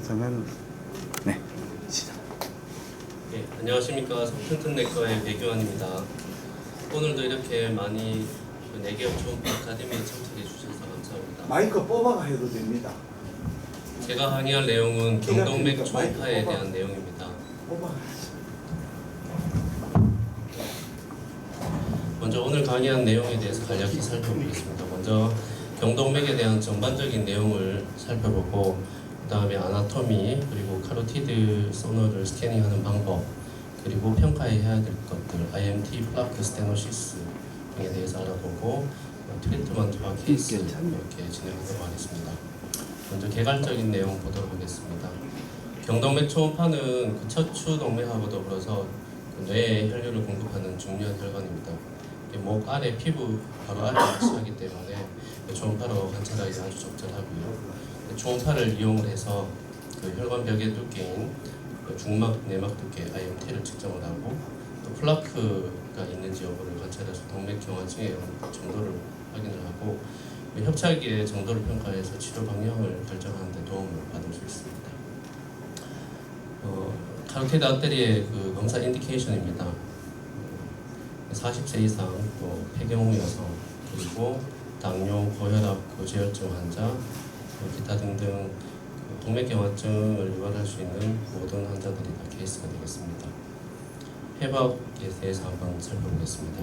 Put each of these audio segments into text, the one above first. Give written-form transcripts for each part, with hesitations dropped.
성현 네 시작. 네, 안녕하십니까. 성튼튼내과의 배교환입니다. 오늘도 이렇게 많이 내기업 초음파 아카데미에 참석해 주셔서 감사합니다. 마이크 뽑아가 해도 됩니다. 제가 강의할 내용은 키가 경동맥 크니까 초음파에 마이크 대한 내용입니다. 뽑아가야지. 먼저 오늘 강의한 내용에 대해서 간략히 살펴보겠습니다. 먼저 경동맥에 대한 전반적인 내용을 살펴보고 그 다음에 아나토미 그리고 카로티드 소너를 스캐닝하는 방법 그리고 평가해야 될 것들 IMT 플라크 스테노시스 등에 대해서 알아보고 트리트먼트와 케이스 이렇게 진행하도록 하겠습니다. 먼저 개괄적인 내용 보도록 하겠습니다. 경동맥 초음파는 그 척추 동맥하고 더불어서 뇌에 혈류를 공급하는 중요한 혈관입니다. 목 아래 피부 바로 아래에 위치하기 때문에 초음파로 관찰하기 아주 적절하고요. 초음파를 이용을 해서 그 혈관 벽의 두께인 중막, 내막 두께 IMT를 측정을 하고 또 플라크가 있는지 여부를 관찰해서 동맥 경화증의 정도를 확인을 하고 협착의 정도를 평가해서 치료 방향을 결정하는 데 도움을 받을 수 있습니다. 카로티드 아테리의 그 검사 인디케이션입니다. 40세 이상, 또 폐경 여성, 그리고 당뇨, 고혈압, 고지혈증 환자, 기타 등등 동맥경화증을 유발할 수 있는 모든 환자들이 다 케이스가 되겠습니다. 해부학에 대해서 한번 살펴보겠습니다.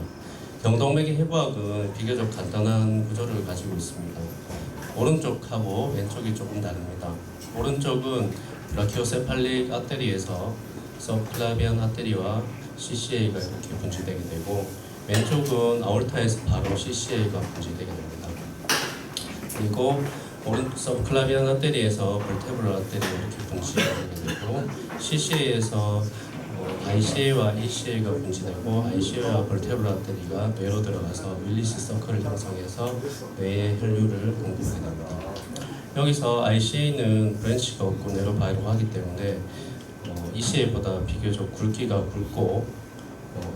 경동맥의 해부학은 비교적 간단한 구조를 가지고 있습니다. 오른쪽하고 왼쪽이 조금 다릅니다. 오른쪽은 브라키오세팔릭 아테리에서 서클라비안 아테리와 CCA가 이렇게 분출되게 되고 왼쪽은 아올타에서 바로 CCA가 분출되게 됩니다. 그리고 오른쪽 서클라비안 아테리에서 벌테브럴 아테리가 이렇게 분출되게 되고 CCA에서 ICA와 ECA가 분출되고 ICA와 벌테브럴 아테리가 뇌로 들어가서 윌리스 서클을 형성해서 뇌에 혈류를 공급하게 됩니다. 여기서 ICA는 브랜치가 없고 뇌로 바이로하기 때문에 ECA보다 비교적 굵기가 굵고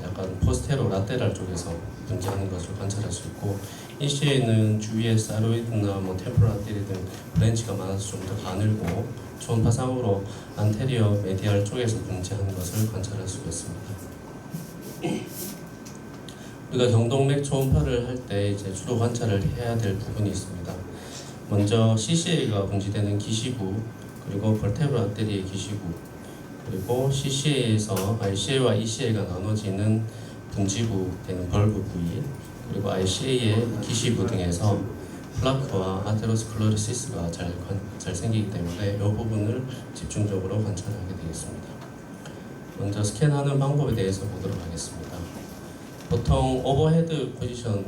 약간 포스테로 라테랄 쪽에서 분지하는 것을 관찰할 수 있고 ECA는 주위에 사이로이드나 템포럴 아테리 등 브랜치가 많아서 좀 더 가늘고 초음파상으로 안테리어 메디알 쪽에서 분지하는 것을 관찰할 수 있습니다. 우리가 경동맥 초음파를 할 때 이제 주로 관찰을 해야 될 부분이 있습니다. 먼저 CCA가 분지되는 기시부 그리고 벌테브럴 아테리의 기시부 그리고 CCA에서 ICA와 ECA가 나눠지는 분지부 되는 벌브 부위 그리고 ICA의 기시부 등에서 플라크와 아테로스클로리시스가 잘 생기기 때문에 이 부분을 집중적으로 관찰하게 되겠습니다. 먼저 스캔하는 방법에 대해서 보도록 하겠습니다. 보통 오버헤드 포지션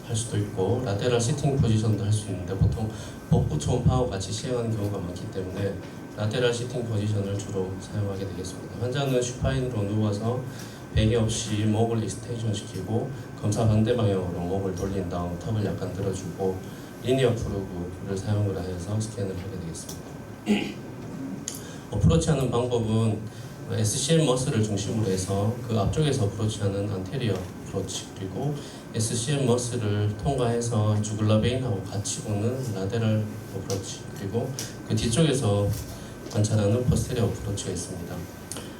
할 수도 있고 라테럴 시팅 포지션도 할 수 있는데 보통 복부 초음파와 같이 시행하는 경우가 많기 때문에 라테럴 시팅 포지션을 주로 사용하게 되겠습니다. 환자는 슈파인으로 누워서 베개 없이 목을 익스텐션 시키고 검사 반대 방향으로 목을 돌린 다음 턱을 약간 들어주고 리니어 프루브를 사용을 해서 스캔을 하게 되겠습니다. 어프로치하는 방법은 SCM 머슬을 중심으로 해서 그 앞쪽에서 어프로치하는 안테리어 어프로치 그리고 SCM 머슬을 통과해서 주글라 베인하고 같이 오는 라테럴 어프로치 그리고 그 뒤쪽에서 관찰하는 포스테리어 어프로치가 있습니다.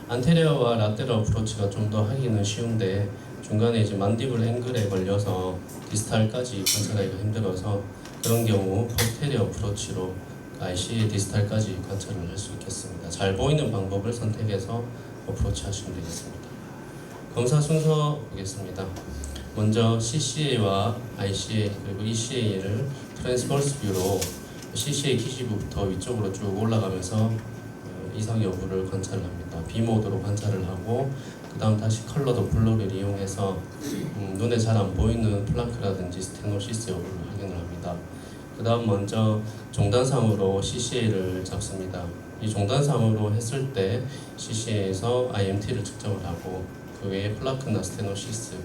안테리어와 라테럴 어프로치가 좀 더 하기는 쉬운데 중간에 이제 만디블 앵글에 걸려서 디스탈까지 관찰하기가 힘들어서 그런 경우 포스테리어 어프로치로 IC의 디스탈까지 관찰을 할 수 있겠습니다. 잘 보이는 방법을 선택해서 어프로치 하시면 되겠습니다. 검사 순서 보겠습니다. 먼저 CCA와 ICA 그리고 ECA를 트랜스버스 뷰로 CCA 기시부부터 위쪽으로 쭉 올라가면서 이상 여부를 관찰을 합니다. 비모드로 관찰을 하고 그 다음 다시 컬러 도플러를 이용해서 눈에 잘 안 보이는 플라크라든지 스테노시스 여부를 확인을 합니다. 그 다음 먼저 종단상으로 CCA를 잡습니다. 이 종단상으로 했을 때 CCA에서 IMT를 측정을 하고 그 외에 플라크나 스테노시스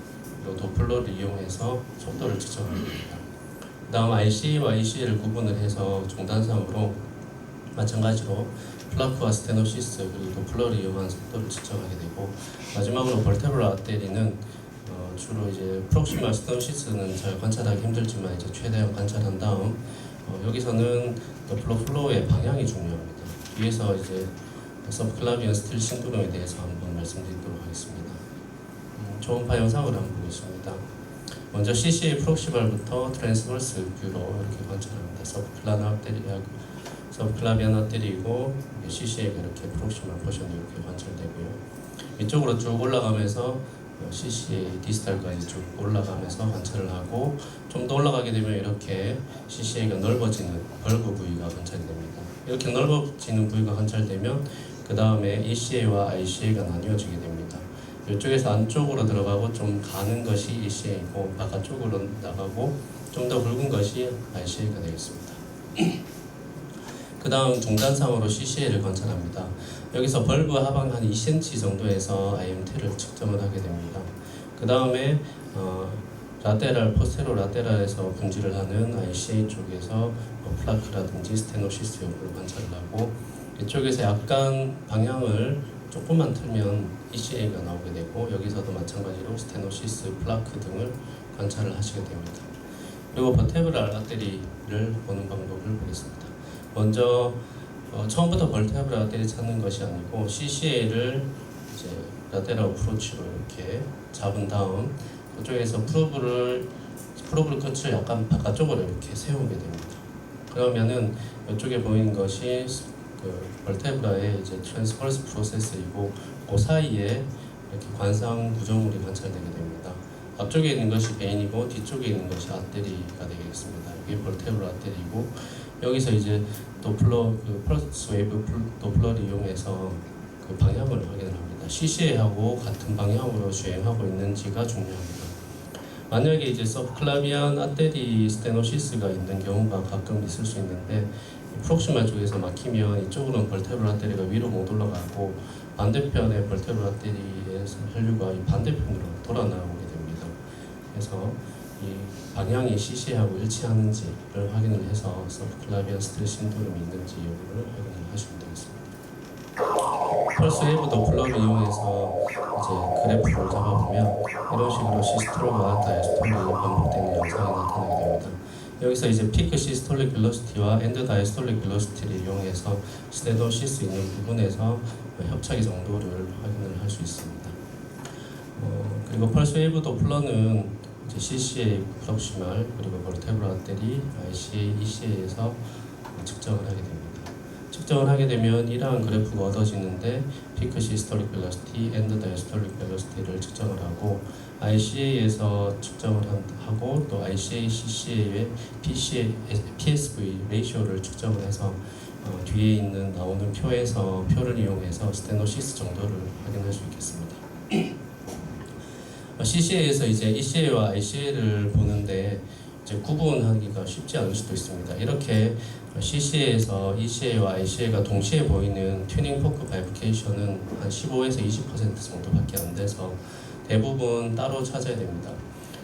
그리고 도플러를 이용해서 속도를 측정합니다. 그 다음 ICA와 ECA를 구분을 해서 종단상으로 마찬가지로 플라크와 스테노시스 그리고 도플러를 이용한 속도를 측정하게 되고 마지막으로 벌테브럴 아테리는 주로 이제 프록시멀 스테노시스는 잘 관찰하기 힘들지만 이제 최대한 관찰한 다음 여기서는 도플러 플로우의 방향이 중요합니다. 뒤에서 이제 서브클라비안 스틸 신드롬에 대해서 한번 말씀드리도록 하겠습니다. 초음파 영상을 한번 보겠습니다. 먼저 CCA 프록시발부터 트랜스버스 뷰로 이렇게 관찰합니다. 서브클라비안 아테리이고 CCA가 이렇게 프록시말 포션이 이렇게 관찰되고요. 이쪽으로 쭉 올라가면서 CCA 디스탈까지 쭉 올라가면서 관찰을 하고 좀 더 올라가게 되면 이렇게 CCA가 넓어지는 벌브 부위가 관찰이 됩니다. 이렇게 넓어지는 부위가 관찰되면 그 다음에 ECA와 ICA가 나뉘어지게 됩니다. 이쪽에서 안쪽으로 들어가고 좀 가는 것이 ECA이고 바깥쪽으로 나가고 좀 더 굵은 것이 ICA가 되겠습니다. 그 다음 중단상으로 CCA를 관찰합니다. 여기서 벌브 하방 한 2cm 정도에서 IMT를 측정을 하게 됩니다. 그 다음에 라테랄, 포스테로 라테랄에서 분지를 하는 ICA 쪽에서 플라크라든지 스테노시스 여부를 관찰을 하고 이쪽에서 약간 방향을 조금만 틀면 ECA가 나오게 되고 여기서도 마찬가지로 스테노시스, 플라크 등을 관찰을 하시게 됩니다. 그리고 버테브랄 아테리를 보는 방법을 보겠습니다. 먼저 처음부터 벌테브랄 아테리 찾는 것이 아니고 CCA를 이제 라테랄 어프로치로 이렇게 잡은 다음 그쪽에서 프로브를 끝을 약간 바깥쪽으로 이렇게 세우게 됩니다. 그러면은 이쪽에 보이는 것이 그 벌테브라의 이제 트랜스버스 프로세스이고 그 사이에 이렇게 관상 구조물이 관찰되게 됩니다. 앞쪽에 있는 것이 베인이고 뒤쪽에 있는 것이 아테리가 되겠습니다. 이게 벌테브라 아테리이고 여기서 이제 도플러 그 펄스 웨이브 도플러를 이용해서 그 방향을 확인을 합니다. CCA하고 같은 방향으로 주행하고 있는지가 중요합니다. 만약에 이제 서브클라비안 아테리 스테노시스가 있는 경우가 가끔 있을 수 있는데 프록시말 쪽에서 막히면 이쪽으로는 벌테브라 아테리가 위로 못 올라가고 반대편에 벌테브라 아테리의 혈류가 이 반대편으로 돌아 나오게 됩니다. 그래서 이 방향이 CCA하고 일치하는지를 확인을 해서 서브클라비안 스틸 신도름이 있는지 여부를 확인을 하시면 되겠습니다. 펄스 웨이브 도플러를 이용해서 이제 그래프를 잡아보면 이런 식으로 시스톨과 다이스톨이 반복되는 현상이 나타나게 됩니다. 여기서 이제 피크 시스톨릭 벨로시티와 엔드 다이스톨릭 벨로시티를 이용해서 스테노시스 있는 부분에서 협착의 정도를 확인을 할 수 있습니다. 그리고 펄스 웨이브 도플러는 이제 CCA 프록시말 그리고 벌테브라 아테리, ICA, ECA에서 측정을 하게 됩니다. 측정을 하게 되면 이러한 그래프가 얻어지는데 피크 시스톨릭 벨로시티, 엔드 다이스톨릭 벨로시티를 측정을 하고 ICA에서 측정을 하고 또 ICA, CCA의 PSV 레이쇼를 측정을 해서 뒤에 있는 나오는 표를 이용해서 스테노시스 정도를 확인할 수 있겠습니다. CCA에서 이제 ECA와 ICA를 보는데 이제 구분하기가 쉽지 않을 수도 있습니다. 이렇게 CCA에서 ECA와 ICA가 동시에 보이는 튜닝 포크 바이브케이션은 한 15에서 20% 정도밖에 안 돼서 대부분 따로 찾아야 됩니다.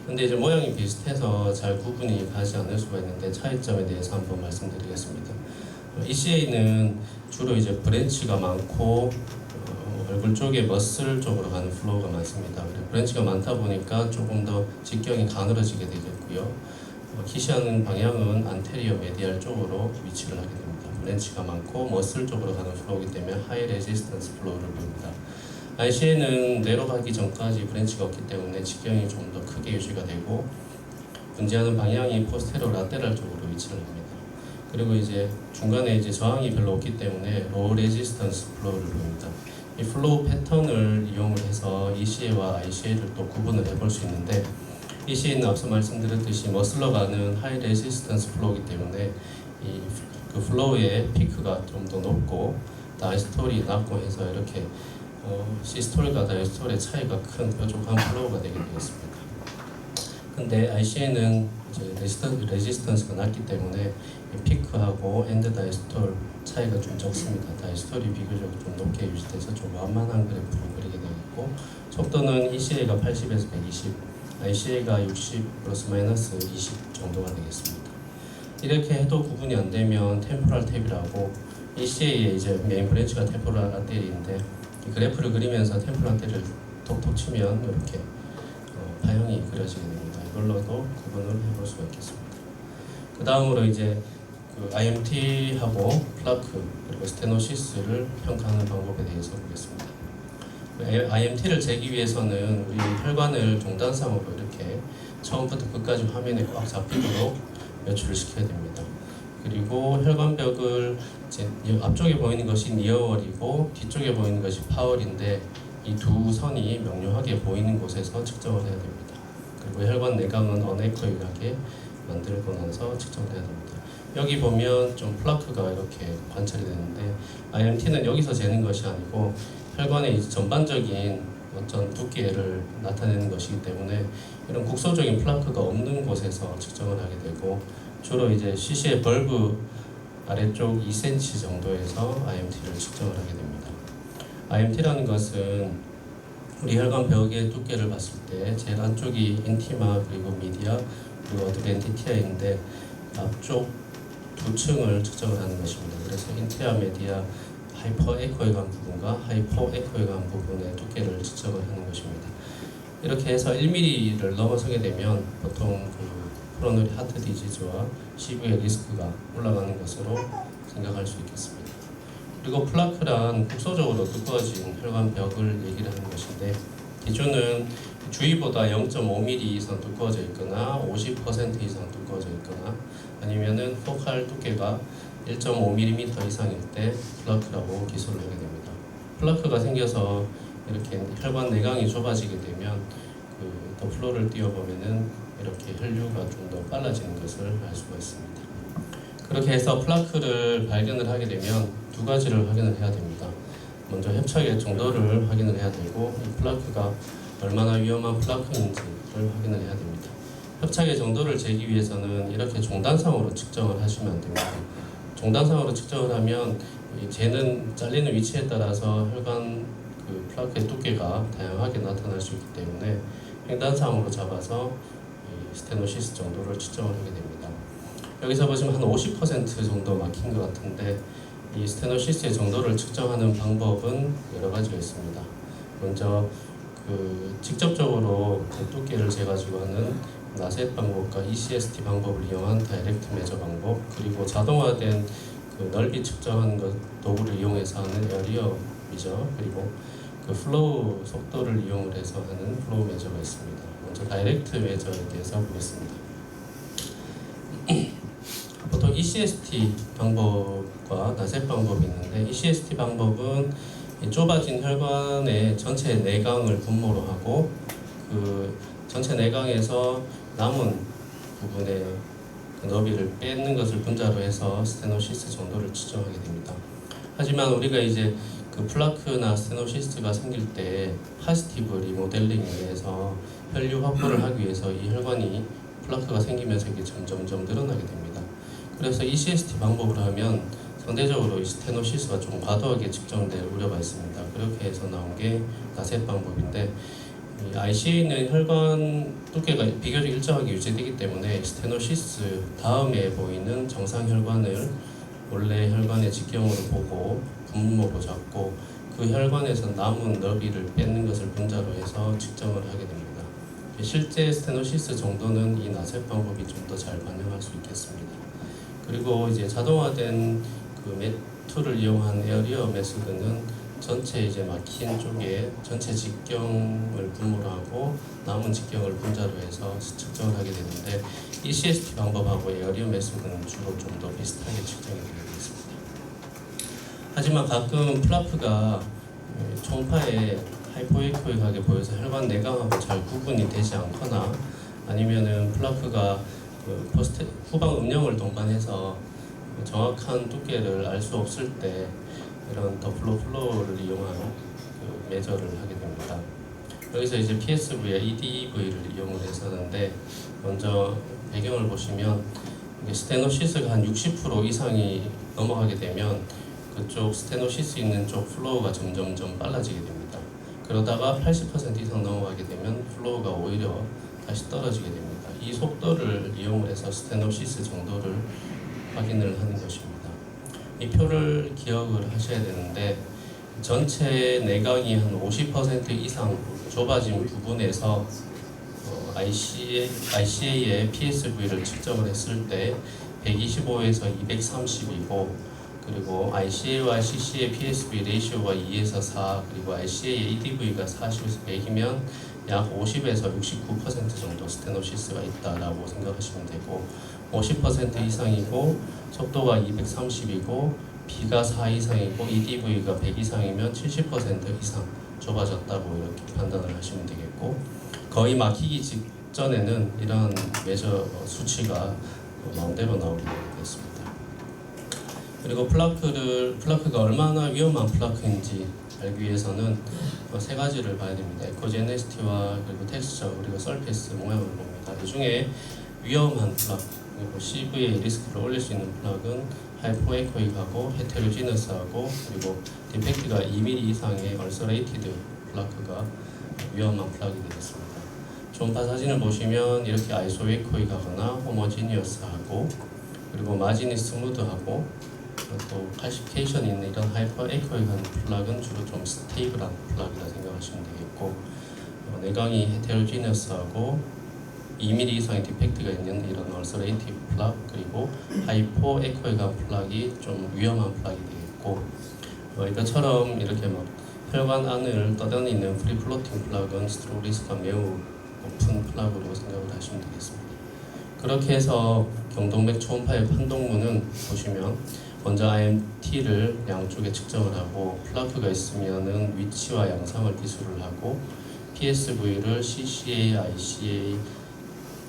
근데 이제 모양이 비슷해서 잘 구분이 가지 않을 수가 있는데 차이점에 대해서 한번 말씀드리겠습니다. ECA는 주로 이제 브랜치가 많고 얼굴 쪽에 머슬 쪽으로 가는 플로우가 많습니다. 브랜치가 많다 보니까 조금 더 직경이 가늘어지게 되겠고요. 키시하는 방향은 안테리어 메디알 쪽으로 위치를 하게 됩니다. 브랜치가 많고 머슬 쪽으로 가는 플로우이기 때문에 하이 레지스턴스 플로우를 보입니다. ICA는 내려가기 전까지 브랜치가 없기 때문에 직경이 좀 더 크게 유지가 되고 분지하는 방향이 포스테로 라테랄 쪽으로 위치를 합니다. 그리고 이제 중간에 이제 저항이 별로 없기 때문에 로우 레지스턴스 플로우를 보입니다. 이 플로우 패턴을 이용을 해서 ECA와 ICA를 또 구분을 해볼 수 있는데 ECA는 앞서 말씀드렸듯이 머슬러 가는 하이 레지스턴스 플로우이기 때문에 그 플로우의 피크가 좀 더 높고 다이스톨이 낮고 해서 이렇게 시스톨과 다이스톨의 차이가 큰 뾰족한 플로우가 되게 되겠습니다. 근데 ICA는 이제 레지스턴스가 낮기 때문에 피크하고 엔드 다이스톨 차이가 좀 적습니다. 다이스톨이 비교적 좀 높게 유지돼서 좀 완만한 그래프를 그리게 되겠고 속도는 ECA가 80에서 120, ICA가 60 플러스 마이너스 20 정도가 되겠습니다. 이렇게 해도 구분이 안 되면 템포럴 탭이라고 ECA의 이제 메인 브랜치가 템포럴 아테리인데 이 그래프를 그리면서 템포럴 아테리를 톡톡 치면 이렇게 파형이 그려지게 됩니다. 이걸로도 구분을 해볼 수가 있겠습니다. 그 다음으로 이제 그 IMT하고 플라크 그리고 스테노시스를 평가하는 방법에 대해서 보겠습니다. IMT를 재기 위해서는 우리 혈관을 종단상으로 이렇게 처음부터 끝까지 화면에 꽉 잡히도록 연출을 시켜야 됩니다. 그리고 혈관벽을 이제 앞쪽에 보이는 것이 니어월이고 뒤쪽에 보이는 것이 파월인데 이 두 선이 명료하게 보이는 곳에서 측정을 해야 됩니다. 그리고 혈관 내강은 어네코일하게 만들고 나서 측정을 해야 됩니다. 여기 보면 좀 플라크가 이렇게 관찰이 되는데 IMT는 여기서 재는 것이 아니고 혈관의 전반적인 어떤 두께를 나타내는 것이기 때문에 이런 국소적인 플라크가 없는 곳에서 측정을 하게 되고 주로 이제 CC의 벌브 아래쪽 2cm 정도에서 IMT를 측정을 하게 됩니다. IMT라는 것은 우리 혈관 벽의 두께를 봤을 때 제일 안쪽이 인티마 그리고 미디아 그리고 어드벤티티아인데 앞쪽 두 층을 측정을 하는 것입니다. 그래서 인티아 메디아 하이퍼 에코에간 부분과 하이포 에코에간 부분의 두께를 측정을 하는 것입니다. 이렇게 해서 1mm를 넘어서게 되면 보통 그 코로너리 하트 디지즈와 CV의 리스크가 올라가는 것으로 생각할 수 있겠습니다. 그리고 플라크란 국소적으로 두꺼워진 혈관벽을 얘기를 하는 것인데 기준은 주위보다 0.5mm 이상 두꺼워져 있거나 50% 이상 두꺼워져 있거나 아니면은 포칼 두께가 1.5mm 이상일 때 플라크라고 기술을 하게 됩니다. 플라크가 생겨서 이렇게 혈관 내강이 좁아지게 되면 그 더플로를 띄워보면은 이렇게 혈류가 좀 더 빨라지는 것을 알 수가 있습니다. 그렇게 해서 플라크를 발견을 하게 되면 두 가지를 확인을 해야 됩니다. 먼저 협착의 정도를 확인을 해야 되고 이 플라크가 얼마나 위험한 플라크인지를 확인을 해야 됩니다. 협착의 정도를 재기 위해서는 이렇게 종단상으로 측정을 하시면 안 됩니다. 종단상으로 측정을 하면 재는 잘리는 위치에 따라서 혈관 그 플라크의 두께가 다양하게 나타날 수 있기 때문에 횡단상으로 잡아서 이 스테노시스 정도를 측정을 하게 됩니다. 여기서 보시면 한 50% 정도 막힌 것 같은데 이 스테노시스의 정도를 측정하는 방법은 여러 가지가 있습니다. 먼저 그 직접적으로 그 두께를 재가지고 하는 나셋 방법과 ECST 방법을 이용한 다이렉트 매저 방법 그리고 자동화된 그 넓이 측정하는 것 도구를 이용해서 하는 에어리어 미저 그리고 그 플로우 속도를 이용을 해서 하는 플로우 매저가 있습니다. 먼저 다이렉트 매저에 대해서 보겠습니다. 보통 ECST 방법과 나셋 방법이 있는데 ECST 방법은 좁아진 혈관의 전체 내강을 분모로 하고 그 전체 내강에서 남은 부분의 그 너비를 빼는 것을 분자로 해서 스테노시스 정도를 측정하게 됩니다. 하지만 우리가 이제 그 플라크나 스테노시스가 생길 때 파지티브 리모델링에 의해서 혈류 확보를 하기 위해서 이 혈관이 플라크가 생기면서 이게 점점점 늘어나게 됩니다. 그래서 ECST 방법으로 하면 상대적으로 이 스테노시스가 좀 과도하게 측정될 우려가 있습니다. 그렇게 해서 나온 게 나셋 방법인데 이 ICA는 혈관 두께가 비교적 일정하게 유지되기 때문에 스테노시스 다음에 보이는 정상 혈관을 원래 혈관의 직경으로 보고 분모로 잡고 그 혈관에서 남은 너비를 뺏는 것을 분자로 해서 측정을 하게 됩니다. 실제 스테노시스 정도는 이 나셋 방법이 좀 더 잘 반영할 수 있겠습니다. 그리고 이제 자동화된 그 툴을 이용한 에어리어 메소드는 전체 이제 막힌 쪽에 전체 직경을 분모로 하고 남은 직경을 분자로 해서 측정을 하게 되는데 ECST 방법하고 에어리어 메소드는 주로 좀 더 비슷하게 측정이 되고 있습니다. 하지만 가끔 플라크가 초음파에 하이포에코익하게 보여서 혈관 내강하고 잘 구분이 되지 않거나 아니면은 플라크가 그 후방 음영을 동반해서 정확한 두께를 알 수 없을 때 이런 더플로 플로우를 이용한 그 매저를 하게 됩니다. 여기서 이제 PSV와 EDV를 이용을 해서 하는데 먼저 배경을 보시면 스테노시스가 한 60% 이상이 넘어가게 되면 그쪽 스테노시스 있는 쪽 플로우가 점점점 빨라지게 됩니다. 그러다가 80% 이상 넘어가게 되면 플로우가 오히려 다시 떨어지게 됩니다. 이 속도를 이용을 해서 스테노시스 정도를 확인을 하는 것입니다. 이 표를 기억을 하셔야 되는데 전체 내강이 한 50% 이상 좁아진 부분에서 ICA의 PSV를 측정을 했을 때 125에서 230이고, 그리고 RCA와 CCA PSV 레이시오가 2에서 4, 그리고 RCA ADV가 40에서 100이면 약 50에서 69% 정도 스테노시스가 있다라고 생각하시면 되고, 50% 이상이고 속도가 230이고 B가 4 이상이고 EDV가 100 이상이면 70% 이상 좁아졌다고 이렇게 판단을 하시면 되겠고, 거의 막히기 직전에는 이런 메저 수치가 마음대로 나오게 되겠습니다. 그리고 플라크가 얼마나 위험한 플라크인지 알기 위해서는 세 가지를 봐야 됩니다. 에코제네시티와 그리고 텍스처 그리고 서페이스 모양을 봅니다. 이 중에 위험한 플라크, 그리고 CV의 리스크를 올릴 수 있는 플라그는 하이포에코익하고 헤테로지너스하고, 그리고 디펙트가 2mm 이상의 얼서레이티드 플라크가 위험한 플라그이 되겠습니다. 초음파 사진을 보시면 이렇게 아이소에코익하거나 호모지니어스하고, 그리고 마진이 스무드하고, 또 칼시피케이션이 있는 이런 하이퍼에코익한 플라그는 주로 좀 스테이블한 플라그라 생각하시면 되겠고, 내광이 헤테로지너스하고 2mm 이상의 디펙트가 있는 이런 얼서레이티브 플라그, 그리고 하이포에코익한 플라그이 좀 위험한 플라그이 되겠고, 이것처럼 이렇게 막 혈관 안을 떠다니는 프리플로팅 플라그는 스트로크 리스크가 매우 높은 플라그로 생각을 하시면 되겠습니다. 그렇게 해서 경동맥 초음파의 판독문은 보시면 먼저 IMT를 양쪽에 측정을 하고, 플라크가 있으면은 위치와 양상을 기술을 하고, PSV를 CCA,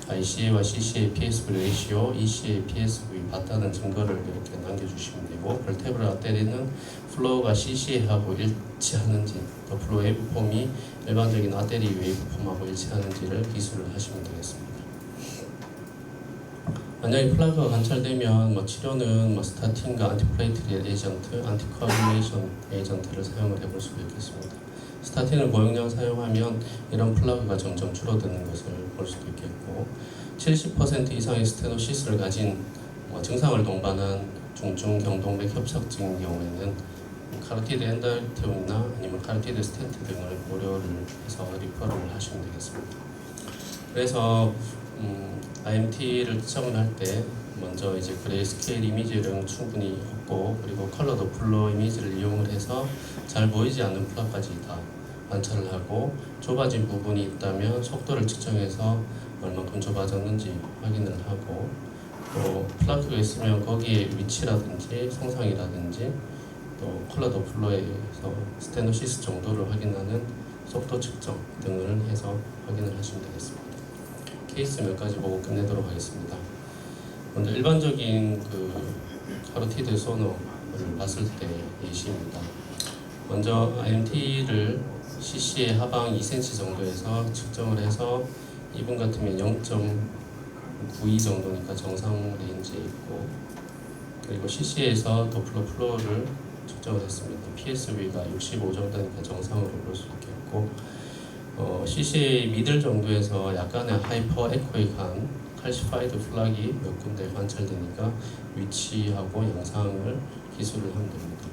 ICA와 CCA PSV 레이시오, ECA PSV 봤다는 증거를 이렇게 남겨주시면 되고, 벌테브라 아테리는 플로우가 CCA하고 일치하는지, 또 플로우 웨이브폼이 일반적인 아테리 웨이브폼하고 일치하는지를 기술을 하시면 되겠습니다. 만약에 플라그가 관찰되면 치료는 스타틴과 안티플레이트리얼 에이전트, 안티코아뷸레이션 에이전트를 사용을 해볼 수가 있겠습니다. 스타틴을 고용량 사용하면 이런 플라그가 점점 줄어드는 것을 볼 수도 있겠고, 70% 이상의 스테노시스를 가진 증상을 동반한 중증 경동맥 협착증인 경우에는 카로티드 엔다르테움이나 아니면 카로티드 스텐트 등을 고려를 해서 리퍼를 하시면 되겠습니다. 그래서 IMT를 측정을 할 때 먼저 이제 그레이스케일 이미지를 충분히 얻고, 그리고 컬러 도플러 이미지를 이용을 해서 잘 보이지 않는 플라까지 다 관찰을 하고, 좁아진 부분이 있다면 속도를 측정해서 얼마큼 좁아졌는지 확인을 하고, 또 플라크가 있으면 거기에 위치라든지 성상이라든지 또 컬러 도플러에서 스테노시스 정도를 확인하는 속도 측정 등을 해서 확인을 하시면 되겠습니다. 케이스 몇 가지 보고 끝내도록 하겠습니다. 먼저 일반적인 카로티드 소노를 봤을 때 예시입니다. 먼저 IMT를 CC의 하방 2cm 정도에서 측정을 해서 이분 같으면 0.92 정도니까 정상 레인지에 있고, 그리고 CC에서 도플러 플로우를 측정을 했습니다. PSV가 65 정도니까 정상으로 볼 수 있겠고, CCA 미들 정도에서 약간의 하이퍼 에코익한 칼시파이드 플락이 몇 군데 관찰되니까 위치하고 양상을 기술을 하면 됩니다.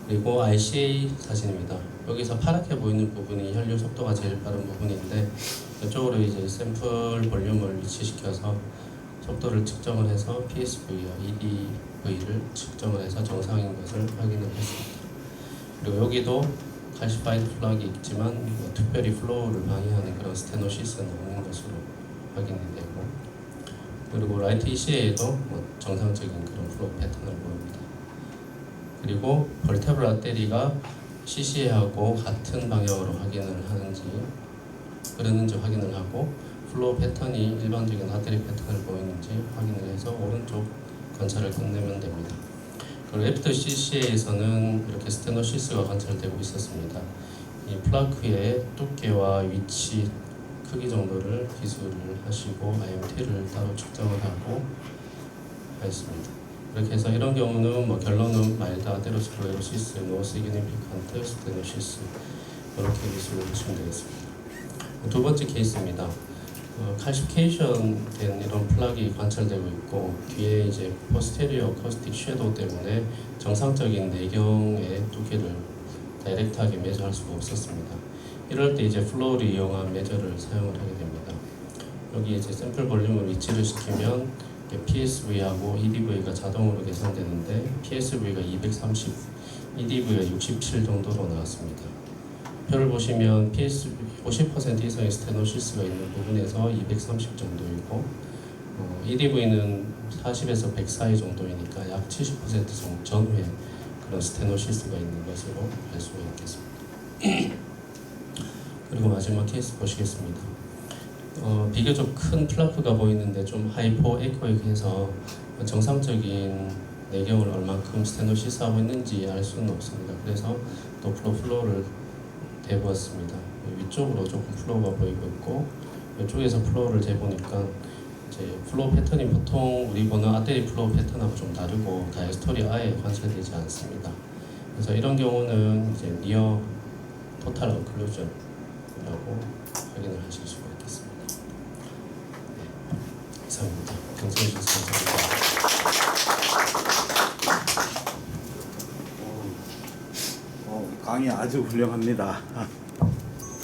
그리고 RCA 사진입니다. 여기서 파랗게 보이는 부분이 혈류 속도가 제일 빠른 부분인데, 이쪽으로 이제 샘플 볼륨을 위치시켜서 속도를 측정을 해서 PSV와 EDV를 측정을 해서 정상인 것을 확인을 했습니다. 그리고 여기도 칼시파이드 플락이 있지만 특별히 플로우를 방해하는 그런 스테노시스는 없는 것으로 확인이 되고, 그리고 라이트 ECA에도 정상적인 그런 플로우 패턴을 보입니다. 그리고 벌테브라 아테리가 CCA하고 같은 방향으로 확인을 하는지 그러는지 확인을 하고, 플로우 패턴이 일반적인 아테리 패턴을 보이는지 확인을 해서 오른쪽 관찰을 끝내면 됩니다. 그리고 애프터 CCA에서는 이렇게 스테노시스가 관찰되고 있었습니다. 이 플라크의 두께와 위치, 크기 정도를 기술을 하시고 IMT를 따로 측정을 하고 했습니다. 이렇게 해서 이런 경우는 결론은 마일드 아테로스클레로시스, 노 시그니피칸트 스테노시스, 이렇게 기술을 하시면 되겠습니다. 두 번째 케이스입니다. 칼시피케이션 된 이런 플락이 관찰되고 있고, 뒤에 이제 포스테리어 커스틱 섀도우 때문에 정상적인 내경의 두께를 다이렉트하게 매저할 수가 없었습니다. 이럴 때 이제 플로우를 이용한 매저를 사용을 하게 됩니다. 여기 이제 샘플 볼륨을 위치를 시키면 PSV하고 EDV가 자동으로 계산되는데 PSV가 230, EDV가 67 정도로 나왔습니다. 표를 보시면 PSV 50% 이상의 스테노시스가 있는 부분에서 230 정도이고 EDV는 40에서 100 사이 정도이니까 약 70% 전후에 그런 스테노시스가 있는 것으로 알 수가 있겠습니다. 그리고 마지막 케이스 보시겠습니다. 비교적 큰 플라프가 보이는데 좀 하이포 에코익해서 정상적인 내경을 얼만큼 스테노시스하고 있는지 알 수는 없습니다. 그래서 도플러 플로우를 대보았습니다. 위쪽으로 조금 플로우가 보이고 있고 이쪽에서 플로우를 재보니까 이제 플로우 패턴이 보통 우리 보는 아테리 플로우 패턴하고 좀 다르고 다이스톨이 아예 관찰되지 않습니다. 그래서 이런 경우는 이제 니어 토탈 어클루전이라고 확인을 하실 수가 있겠습니다. 네, 이상입니다. 경청해 주셔서 감사합니다. 강의 아주 훌륭합니다.